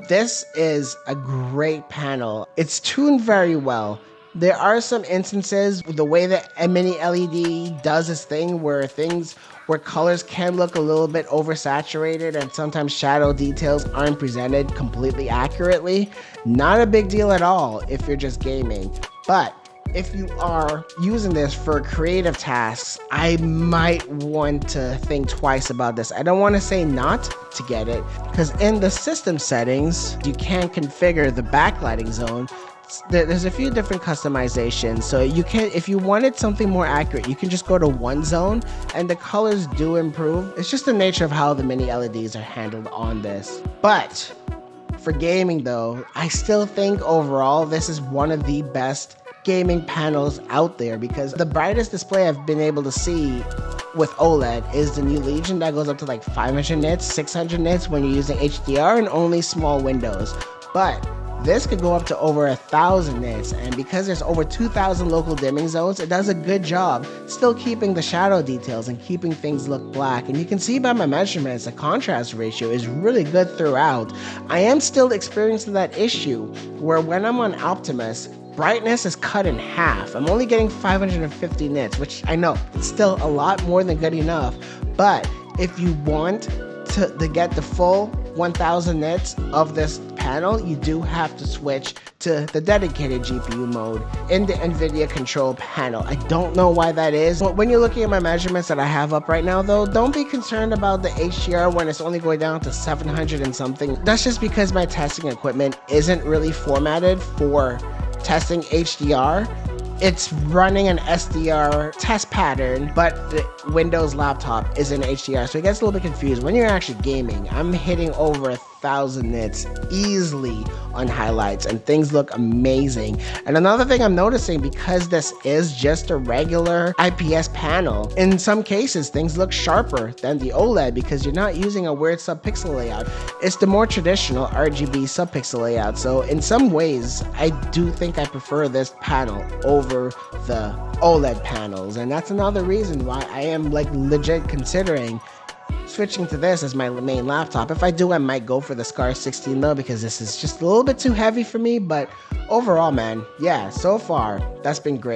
This is a great panel. It's tuned very well. There are some instances the way that a mini LED does its thing where colors can look a little bit oversaturated and sometimes shadow details aren't presented completely accurately. Not a big deal at all if you're just gaming. But if you are using this for creative tasks, I might want to think twice about this. I don't want to say not to get it, because in the system settings, you can configure the backlighting zone. There's a few different customizations, so you can, if you wanted something more accurate, you can just go to one zone and the colors do improve. It's just the nature of how the mini LEDs are handled on this. But for gaming though, I still think overall this is one of the best gaming panels out there, because the brightest display I've been able to see with OLED is the new Legion that goes up to like 500 nits, 600 nits when you're using HDR and only small windows. But this could go up to over 1,000 nits, and because there's over 2,000 local dimming zones, it does a good job still keeping the shadow details and keeping things look black. And you can see by my measurements, the contrast ratio is really good throughout. I am still experiencing that issue where when I'm on Optimus, brightness is cut in half. I'm only getting 550 nits, which I know it's still a lot more than good enough. But if you want to get the full 1,000 nits of this panel, you do have to switch to the dedicated GPU mode in the NVIDIA control panel. I don't know why that is. When you're looking at my measurements that I have up right now though, don't be concerned about the HDR when it's only going down to 700 and something. That's just because my testing equipment isn't really formatted for testing HDR. It's running an SDR test pattern, but the Windows laptop is in HDR, so it gets a little bit confused. When you're actually gaming, I'm hitting over 1,000 nits easily on highlights, and things look amazing. And another thing I'm noticing, because this is just a regular IPS panel, in some cases things look sharper than the OLED because you're not using a weird subpixel layout. It's the more traditional RGB subpixel layout. So in some ways, I do think I prefer this panel over the OLED panels, and that's another reason why I am like legit considering switching to this as my main laptop. If I do, I might go for the Scar 16 though, because this is just a little bit too heavy for me. But overall, man, yeah, so far that's been great.